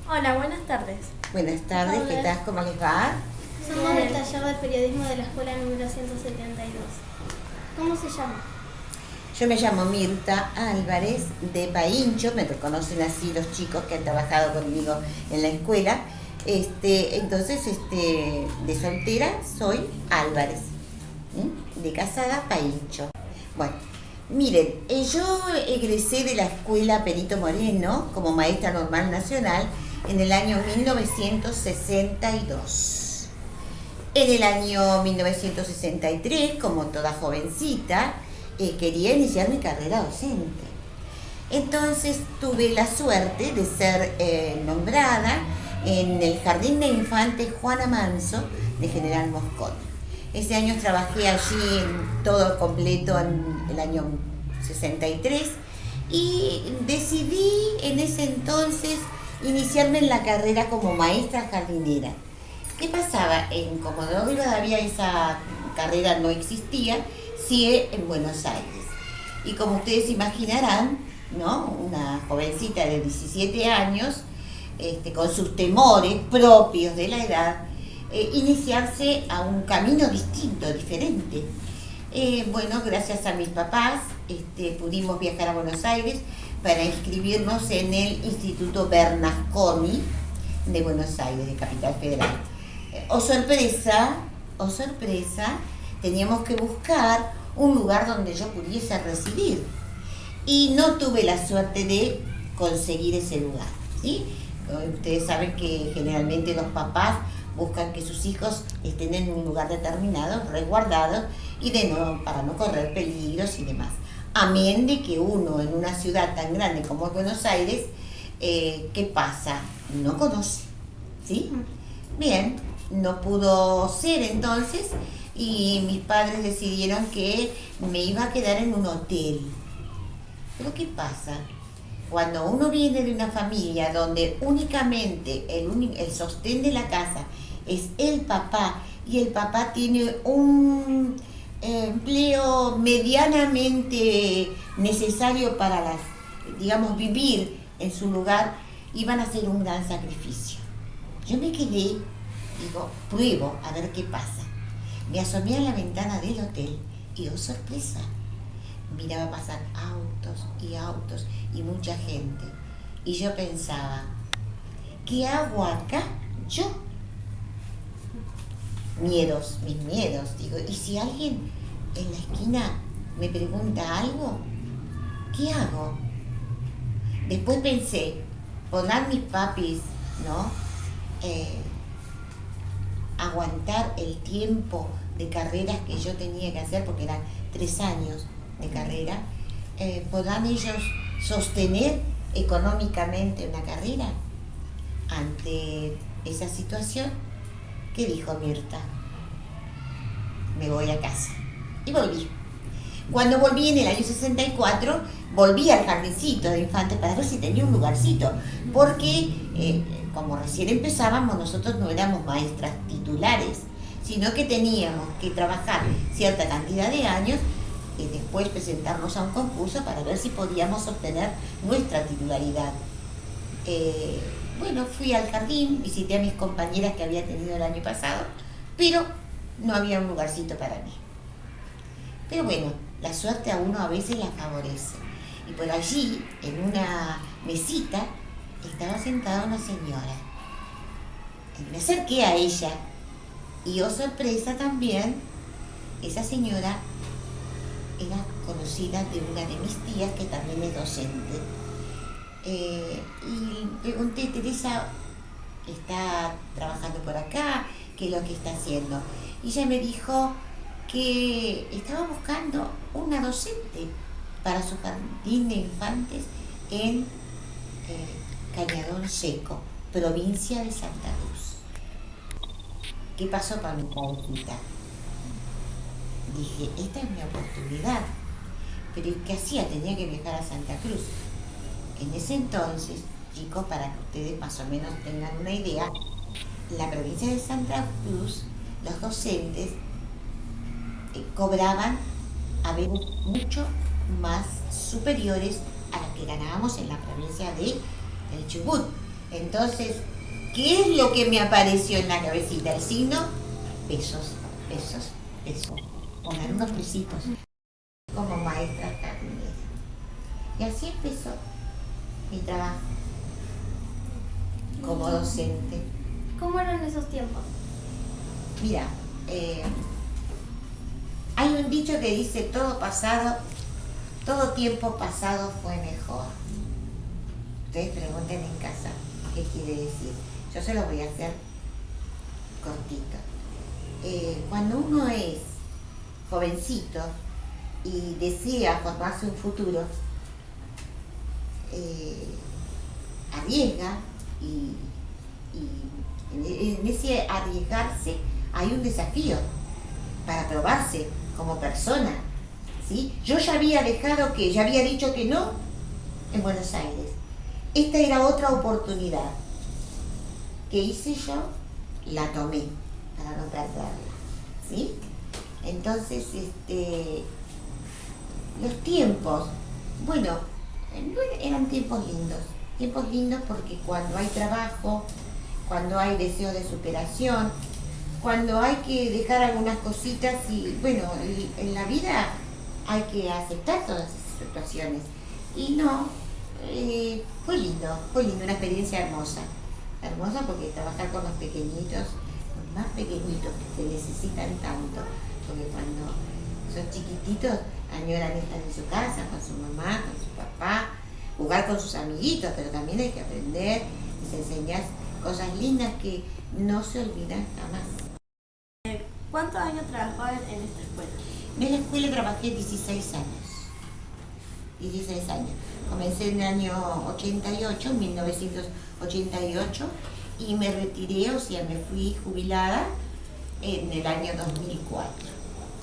Hola, buenas tardes. Buenas tardes, ¿qué Hola. tal? ¿Cómo les va? Somos Bien. del taller de periodismo de la escuela número 172. ¿Cómo se llama? Yo me llamo Mirta Álvarez de Paincho, me reconocen así los chicos que han trabajado conmigo en la escuela. Entonces, de soltera soy Álvarez, de casada Paincho. Bueno, miren, yo egresé de la escuela Perito Moreno como maestra normal nacional en el año 1962. En el año 1963, como toda jovencita, quería iniciar mi carrera docente. Entonces tuve la suerte de ser nombrada en el Jardín de Infantes Juana Manso de General Moscón. Ese año trabajé allí en todo completo en el año 63 y decidí en ese entonces iniciarme en la carrera como maestra jardinera. ¿Qué pasaba? En Comodoro Rivadavia esa carrera no existía, sí en Buenos Aires. Y como ustedes imaginarán, ¿no? Una jovencita de 17 años, con sus temores propios de la edad, iniciarse a un camino distinto, diferente. Bueno, gracias a mis papás pudimos viajar a Buenos Aires para inscribirnos en el Instituto Bernasconi de Buenos Aires, de Capital Federal. Oh sorpresa, teníamos que buscar un lugar donde yo pudiese residir. Y no tuve la suerte de conseguir ese lugar, ¿sí? Ustedes saben que generalmente los papás buscan que sus hijos estén en un lugar determinado, resguardados, y para no correr peligros y demás. Amén de que uno en una ciudad tan grande como Buenos Aires, ¿qué pasa? No conoce, ¿sí? Bien, no pudo ser entonces y mis padres decidieron que me iba a quedar en un hotel. Pero ¿qué pasa? Cuando uno viene de una familia donde únicamente el sostén de la casa es el papá y el papá tiene un empleo medianamente necesario para digamos, vivir en su lugar, iban a hacer un gran sacrificio. Yo me quedé, digo, pruebo a ver qué pasa. Me asomé a la ventana del hotel y, oh sorpresa, miraba pasar autos y mucha gente. Y yo pensaba, ¿qué hago acá? Yo. Mis miedos. Digo, ¿y si alguien en la esquina me pregunta algo? ¿Qué hago? Después pensé, podrán mis papis, ¿no? Aguantar el tiempo de carreras que yo tenía que hacer, porque eran 3 años de carrera, ¿podrán ellos sostener económicamente una carrera? Ante esa situación, ¿qué dijo Mirta? Me voy a casa. Y volví. Cuando volví en el año 64, volví al jardincito de infantes para ver si tenía un lugarcito, porque como recién empezábamos, nosotros no éramos maestras titulares, sino que teníamos que trabajar cierta cantidad de años y después presentarnos a un concurso para ver si podíamos obtener nuestra titularidad. Bueno, fui al jardín, visité a mis compañeras que había tenido el año pasado, pero no había un lugarcito para mí. Pero bueno, la suerte a uno a veces la favorece. Y por allí, en una mesita, estaba sentada una señora. Y me acerqué a ella. Y oh sorpresa también, esa señora era conocida de una de mis tías que también es docente. Y pregunté, Teresa, ¿está trabajando por acá? ¿Qué es lo que está haciendo? Y ella me dijo que estaba buscando una docente para su jardín de infantes en Cañadón Seco, provincia de Santa Cruz. ¿Qué pasó para mi cabecita? Dije, esta es mi oportunidad. Pero ¿qué hacía? Tenía que viajar a Santa Cruz. En ese entonces, chicos, para que ustedes más o menos tengan una idea, en la provincia de Santa Cruz, los docentes cobraban a veces mucho más superiores a las que ganábamos en la provincia del Chubut. Entonces, ¿qué es lo que me apareció en la cabecita? El signo, pesos, pesos, pesos. Poner unos pesitos como maestra jardinera. Y así empezó mi trabajo como docente. ¿Cómo eran esos tiempos? Mira, hay un dicho que dice todo tiempo pasado fue mejor. Ustedes pregunten en casa qué quiere decir. Yo se lo voy a hacer cortito. Cuando uno es jovencito y desea formarse un futuro, arriesga y en ese arriesgarse hay un desafío para probarse como persona, ¿sí? Yo ya había dicho que no en Buenos Aires. Esta era otra oportunidad. ¿Qué hice yo? La tomé para no perderla, ¿sí? Entonces, los tiempos, bueno, no eran tiempos lindos porque cuando hay trabajo, cuando hay deseo de superación, cuando hay que dejar algunas cositas y, bueno, en la vida hay que aceptar todas esas situaciones. Y no, fue lindo, una experiencia hermosa porque trabajar con los pequeñitos, los más pequeñitos que te necesitan tanto, porque cuando son chiquititos añoran estar en su casa, con su mamá, con su papá, jugar con sus amiguitos, pero también hay que aprender, les enseñar cosas lindas que no se olvidan jamás. ¿Cuántos años trabajó en esta escuela? En la escuela trabajé 16 años. 16 años. Comencé en el año 88, 1988, y me retiré, o sea, me fui jubilada en el año 2004.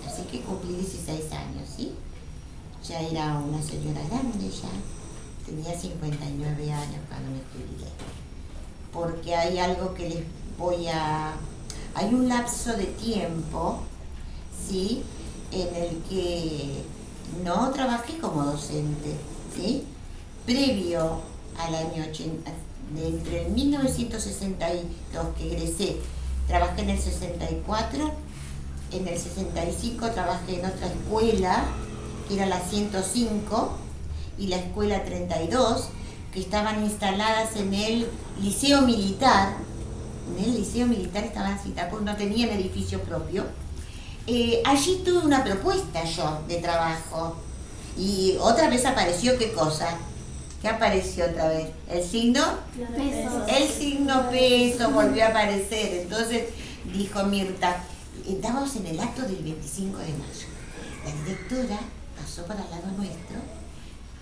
Así que cumplí 16 años, ¿sí? Ya era una señora grande ya. Tenía 59 años cuando me jubilé. Porque hay algo que les voy a... Hay un lapso de tiempo, ¿sí?, en el que no trabajé como docente, ¿sí? Previo al año 80, entre el 1962 que egresé, trabajé en el 64, en el 65 trabajé en otra escuela, que era la 105, y la escuela 32, que estaban instaladas en el Liceo Militar. En el Liceo Militar estaban citadas porque no tenían edificio propio. Allí tuve una propuesta yo de trabajo y otra vez apareció, ¿qué cosa? ¿Qué apareció otra vez? El signo Pesos. El signo peso volvió a aparecer. Entonces dijo Mirta, estábamos en el acto del 25 de mayo. La directora pasó por al lado nuestro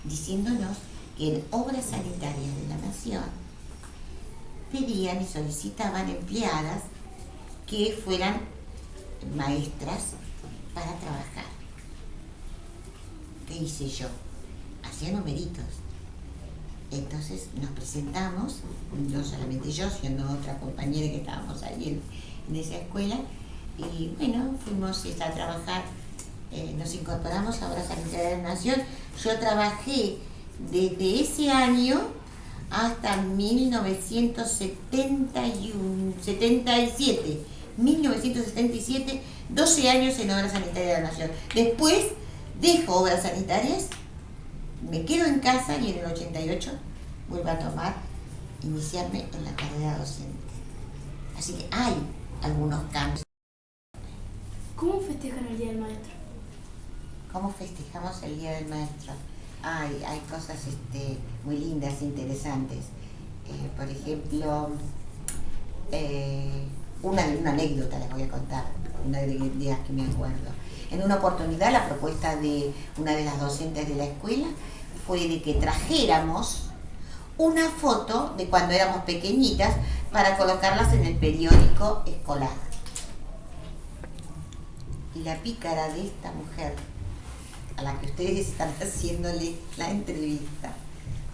diciéndonos que en Obras Sanitarias de la Nación pedían y solicitaban empleadas que fueran maestras para trabajar. ¿Qué hice yo? Hacía numeritos. Entonces nos presentamos, no solamente yo, sino otra compañera que estábamos ahí en esa escuela, y bueno, fuimos a trabajar, nos incorporamos a Obras Sanitarias de la Nación. Yo trabajé desde ese año hasta 1977, 12 años en Obras Sanitarias de la Nación. Después dejo Obras Sanitarias, me quedo en casa y en el 88 vuelvo a iniciarme en la carrera docente. Así que hay algunos cambios. ¿Cómo festejan el Día del Maestro? ¿Cómo festejamos el Día del Maestro? Hay cosas muy lindas, interesantes. Por ejemplo, una anécdota les voy a contar, una de las ideas que me acuerdo. En una oportunidad la propuesta de una de las docentes de la escuela fue de que trajéramos una foto de cuando éramos pequeñitas para colocarlas en el periódico escolar. Y la pícara de esta mujer, a la que ustedes están haciéndole la entrevista,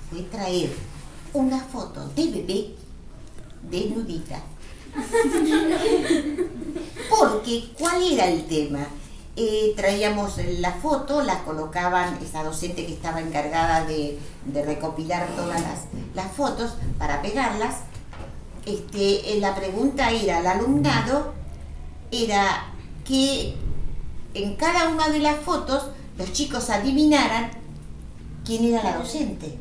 fue traer una foto de bebé desnudita. Porque, ¿cuál era el tema? Traíamos la foto, la colocaban esa docente que estaba encargada de recopilar todas las fotos para pegarlas, la pregunta era al alumnado, era que en cada una de las fotos los chicos adivinaran quién era la docente.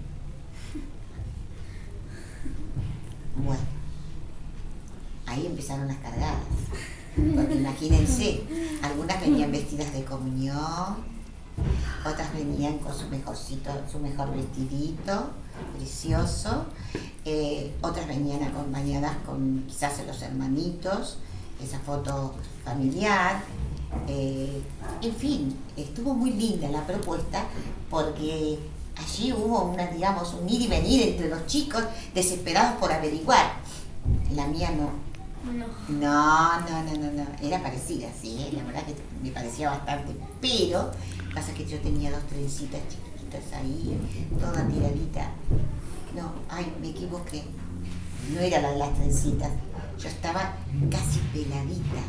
Bueno, ahí empezaron las cargadas, porque imagínense, algunas venían vestidas de comunión, otras venían con su mejor vestidito, precioso, otras venían acompañadas con quizás los hermanitos, esa foto familiar, en fin, estuvo muy linda la propuesta porque allí hubo un ir y venir entre los chicos desesperados por averiguar. La mía no. No, era parecida, sí, la verdad que me parecía bastante, pero pasa que yo tenía 2 trencitas chiquitas ahí, toda tiradita. No, ay, me equivoqué, no era la de las trencitas, yo estaba casi peladita,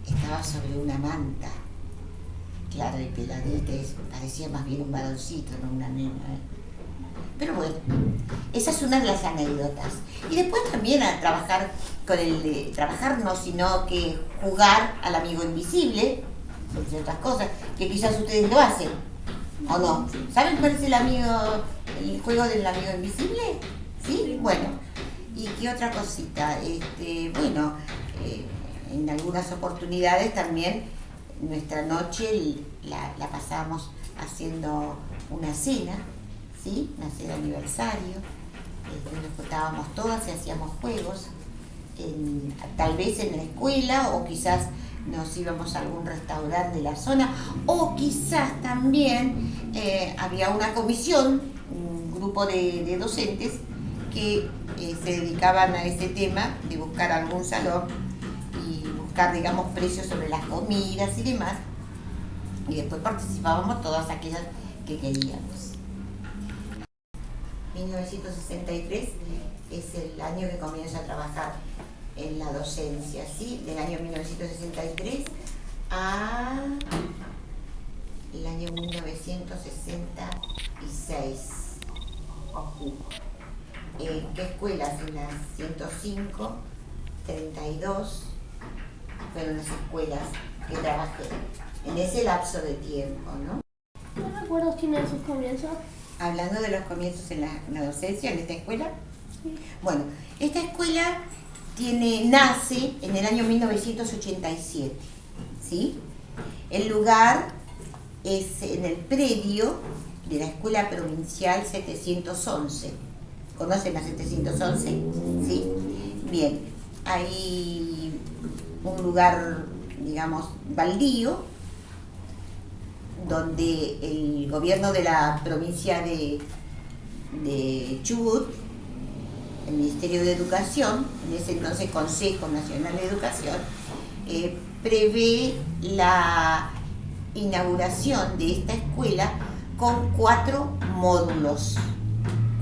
estaba sobre una manta, claro, y peladita, parecía más bien un varoncito, no una nena, Pero bueno, esa es una de las anécdotas. Y después también a trabajar trabajar no, sino que jugar al amigo invisible, entre otras cosas, que quizás ustedes lo hacen, ¿o no? ¿Saben cuál es el juego del amigo invisible? ¿Sí? Bueno, ¿y qué otra cosita? En algunas oportunidades también nuestra noche la pasamos haciendo una cena, ¿sí? Una cena aniversario, nos juntábamos todas y hacíamos juegos, tal vez en la escuela o quizás nos íbamos a algún restaurante de la zona o quizás también había una comisión, un grupo de docentes que se dedicaban a ese tema de buscar algún salón y buscar, digamos, precios sobre las comidas y demás, y después participábamos todas aquellas que queríamos. 1963 es el año que comienzo a trabajar en la docencia, ¿sí? Del año 1963 a el año 1966. ¿Qué escuelas? En las 105, 32 fueron las escuelas que trabajé en ese lapso de tiempo, ¿no? ¿No recuerdas quién eran sus comienzos? Hablando de los comienzos en la docencia, en esta escuela. Sí. Bueno, esta escuela nace en el año 1987, ¿sí? El lugar es en el predio de la Escuela Provincial 711. ¿Conocen la 711? Sí. Bien, hay un lugar, digamos, baldío, donde el gobierno de la provincia de Chubut, el Ministerio de Educación, en ese entonces Consejo Nacional de Educación, prevé la inauguración de esta escuela con 4 módulos,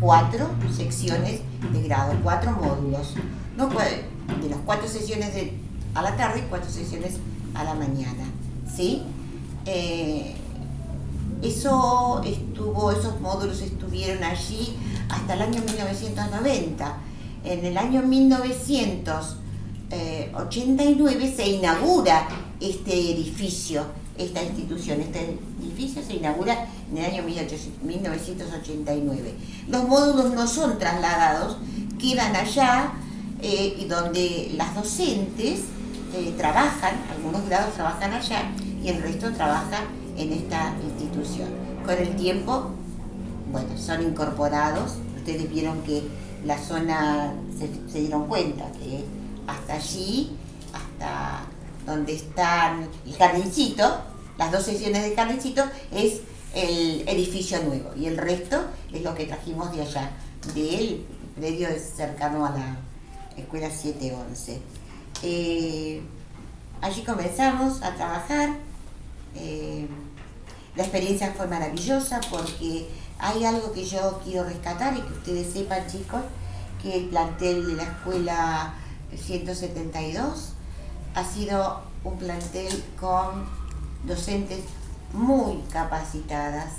4 secciones de grado, 4 módulos, ¿no? De las 4 sesiones a la tarde y 4 sesiones a la mañana, ¿sí? Esos módulos estuvieron allí hasta el año 1990. En el año 1989 se inaugura este edificio, esta institución. Este edificio se inaugura en el año 1989. Los módulos no son trasladados, quedan allá y donde las docentes trabajan, algunos grados trabajan allá y el resto trabaja en esta institución. Con el tiempo, bueno, son incorporados. Ustedes vieron que la zona, se dieron cuenta que hasta allí, hasta donde está el jardincito, las 2 secciones del jardincito, es el edificio nuevo y el resto es lo que trajimos de allá, del predio cercano a la escuela 711. Allí comenzamos a trabajar. La experiencia fue maravillosa porque hay algo que yo quiero rescatar y que ustedes sepan, chicos, que el plantel de la escuela 172 ha sido un plantel con docentes muy capacitadas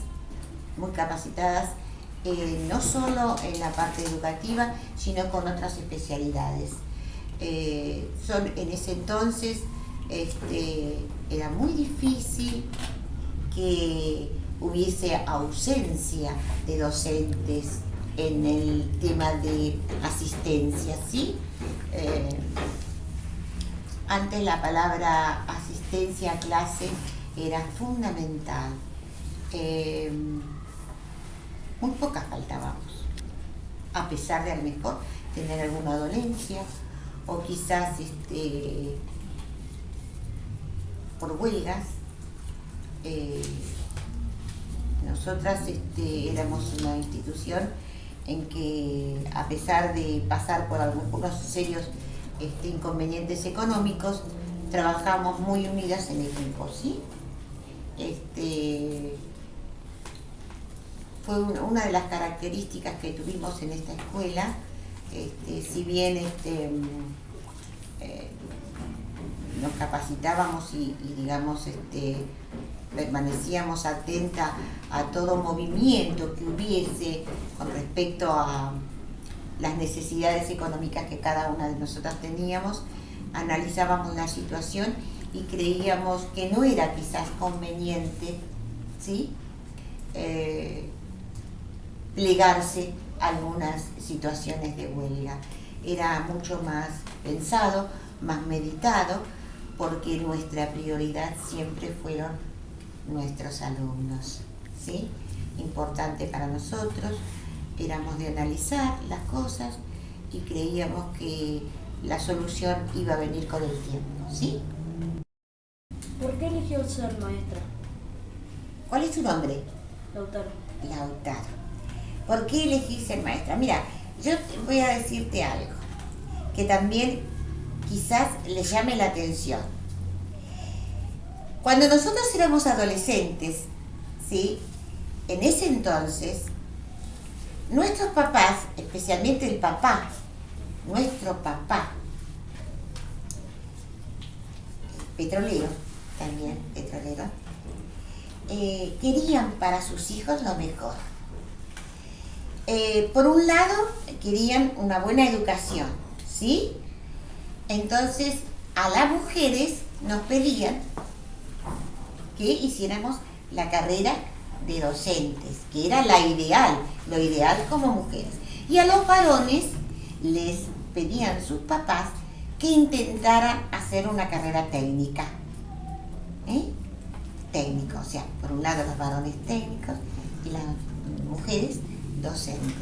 no solo en la parte educativa, sino con otras especialidades. En ese entonces era muy difícil que hubiese ausencia de docentes en el tema de asistencia, ¿sí? Antes la palabra asistencia a clase era fundamental. Muy pocas faltábamos, a pesar de a lo mejor tener alguna dolencia o quizás por huelgas. Nosotras éramos una institución en que, a pesar de pasar por algunos serios inconvenientes económicos, trabajamos muy unidas en equipo, ¿sí? Fue una de las características que tuvimos en esta escuela. Si bien nos capacitábamos y digamos permanecíamos atentas a todo movimiento que hubiese con respecto a las necesidades económicas que cada una de nosotras teníamos, analizábamos la situación y creíamos que no era quizás conveniente, ¿sí? Plegarse a algunas situaciones de huelga. Era mucho más pensado, más meditado, porque nuestra prioridad siempre fueron nuestros alumnos, ¿sí? Importante para nosotros, éramos de analizar las cosas y creíamos que la solución iba a venir con el tiempo, ¿sí? ¿Por qué eligió ser maestra? ¿Cuál es tu nombre? Lautaro. Lautaro. ¿Por qué elegí ser maestra? Mira, yo voy a decirte algo que también quizás le llame la atención. Cuando nosotros éramos adolescentes, ¿sí? En ese entonces, nuestros papás, especialmente el papá, nuestro papá, petrolero, también petrolero, querían para sus hijos lo mejor. Por un lado, querían una buena educación, ¿sí? Entonces, a las mujeres nos pedían que hiciéramos la carrera de docentes, que era la ideal, lo ideal como mujeres. Y a los varones les pedían sus papás que intentaran hacer una carrera técnica. Técnico, o sea, por un lado los varones técnicos y las mujeres docentes.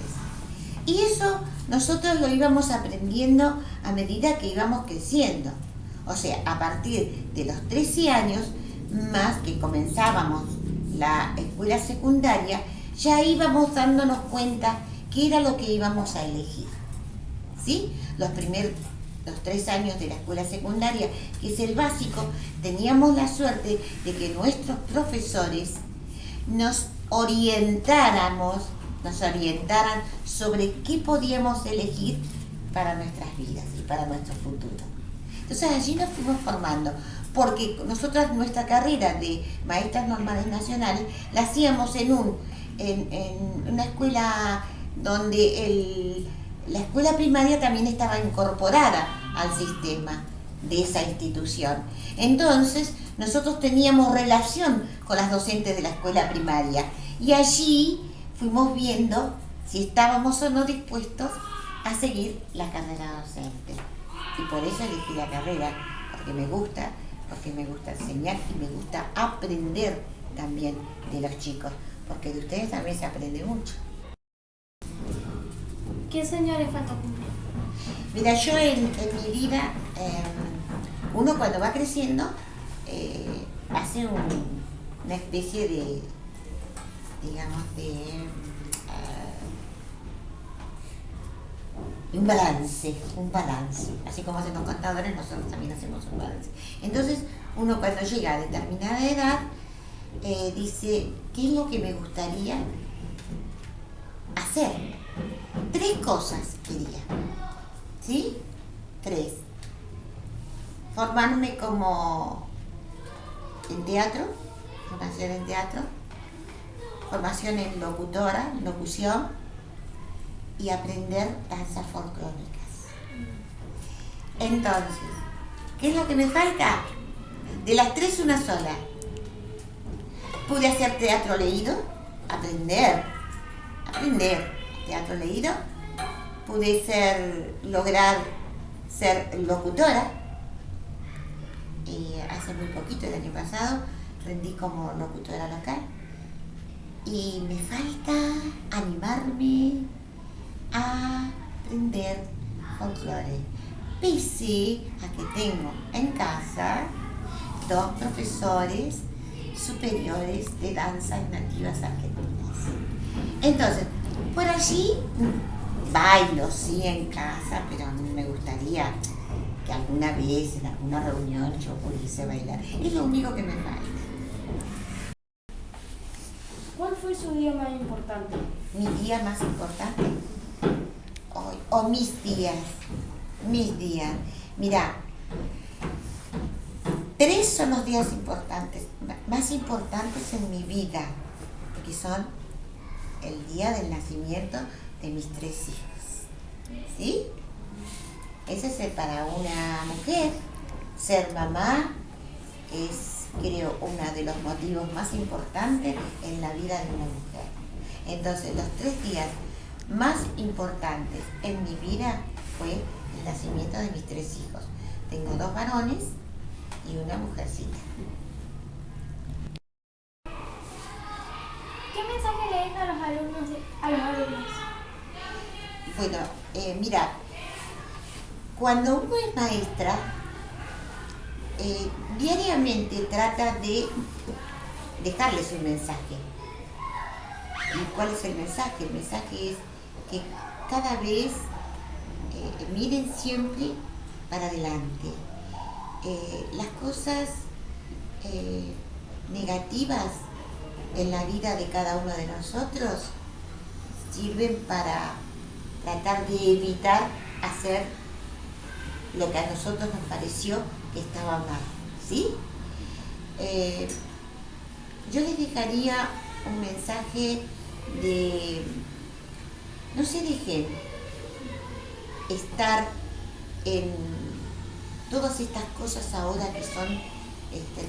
Y eso nosotros lo íbamos aprendiendo a medida que íbamos creciendo. O sea, a partir de los 13 años, más que comenzábamos la escuela secundaria, ya íbamos dándonos cuenta qué era lo que íbamos a elegir, ¿sí? Los 3 años de la escuela secundaria, que es el básico, teníamos la suerte de que nuestros profesores nos orientaran sobre qué podíamos elegir para nuestras vidas y para nuestro futuro. Entonces allí nos fuimos formando, porque nosotras nuestra carrera de maestras normales nacionales la hacíamos en una escuela donde la escuela primaria también estaba incorporada al sistema de esa institución. Entonces nosotros teníamos relación con las docentes de la escuela primaria y allí fuimos viendo si estábamos o no dispuestos a seguir la carrera docente. Y por eso elegí la carrera, porque me gusta enseñar y me gusta aprender también de los chicos, porque de ustedes también se aprende mucho. ¿Qué sueño le falta cumplir? Mira, yo en mi vida, uno cuando va creciendo, hace una especie de, digamos, un balance. Así como hacemos contadores, nosotros también hacemos un balance. Entonces, uno cuando llega a determinada edad, dice, ¿qué es lo que me gustaría hacer? 3 cosas quería, ¿sí? 3. Formarme como en teatro, formación en teatro, formación en locutora, locución y aprender danzas folclóricas. Entonces, ¿qué es lo que me falta? De las tres, una sola. Pude hacer teatro leído, aprender teatro leído. Pude lograr ser locutora. Y hace muy poquito, el año pasado, rendí como locutora local. Y me falta animarme a aprender folclore, pese a que tengo en casa 2 profesores superiores de danzas nativas argentinas. Entonces, por allí bailo, sí, en casa, pero a mí me gustaría que alguna vez en alguna reunión yo pudiese bailar. Es lo único que me falta. ¿Cuál fue su día más importante? Mi día más importante, o mis días. Mira, 3 son los días más importantes en mi vida, que son el día del nacimiento de mis 3 hijos, ¿sí? Ese es para una mujer, ser mamá es, creo, uno de los motivos más importantes en la vida de una mujer. Entonces, los 3 días más importantes en mi vida fue el nacimiento de mis 3 hijos. Tengo 2 varones y una mujercita. ¿Qué mensaje le deja a los alumnos? Bueno, mira, cuando uno es maestra, diariamente trata de dejarles un mensaje. ¿Y cuál es el mensaje? El mensaje es que cada vez miren siempre para adelante. Las cosas negativas en la vida de cada uno de nosotros sirven para tratar de evitar hacer lo que a nosotros nos pareció que estaba mal, ¿sí? Yo les dejaría un mensaje de no se dejen estar en todas estas cosas ahora que son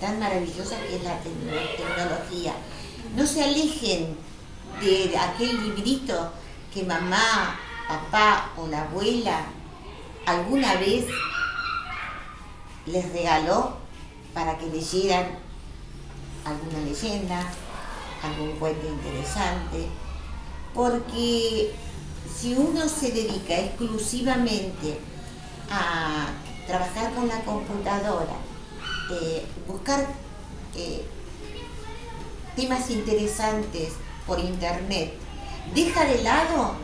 tan maravillosas, que es la tecnología. No se alejen de aquel librito que mamá, papá o la abuela alguna vez les regaló para que leyeran alguna leyenda, algún cuento interesante, porque si uno se dedica exclusivamente a trabajar con la computadora, buscar temas interesantes por internet, deja de lado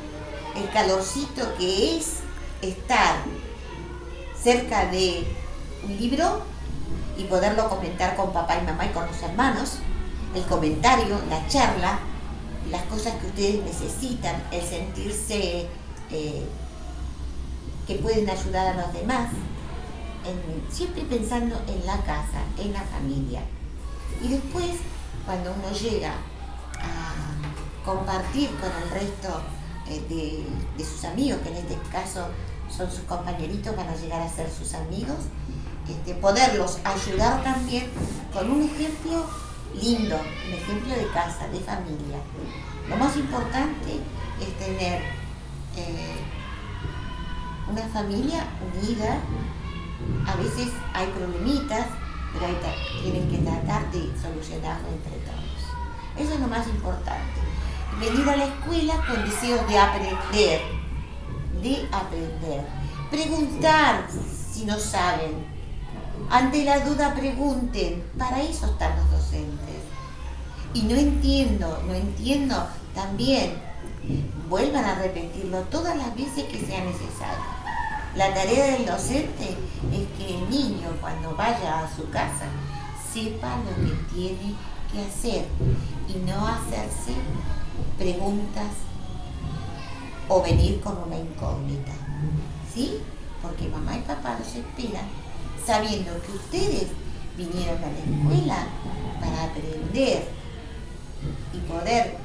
el calorcito que es estar cerca de un libro y poderlo comentar con papá y mamá y con los hermanos, el comentario, la charla, las cosas que ustedes necesitan, el sentirse que pueden ayudar a los demás, siempre pensando en la casa, en la familia. Y después, cuando uno llega a compartir con el resto de sus amigos, que en este caso son sus compañeritos, van a llegar a ser sus amigos, poderlos ayudar también con un ejemplo lindo, un ejemplo de casa, de familia. Lo más importante es tener una familia unida. A veces hay problemitas, pero tienen que tratar de solucionarlo entre todos. Eso es lo más importante. Venir a la escuela con deseos de aprender, preguntar si no saben. Ante la duda pregunten, para eso están los docentes. Y no entiendo, también vuelvan a repetirlo todas las veces que sea necesario. La tarea del docente es que el niño, cuando vaya a su casa, sepa lo que tiene que hacer y no hacerse preguntas o venir con una incógnita, ¿sí? Porque mamá y papá los esperan sabiendo que ustedes vinieron a la escuela para aprender y poder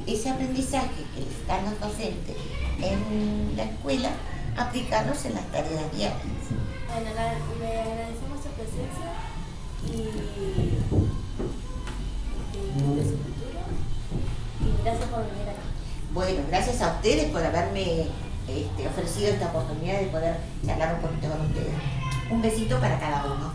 ese aprendizaje que les dan los docentes en la escuela, aplicarlos en las tareas diarias. Bueno, le agradecemos su presencia y de su futuro. Y gracias por venir acá. Bueno, gracias a ustedes por haberme ofrecido esta oportunidad de poder charlar un poquito con ustedes. Un besito para cada uno.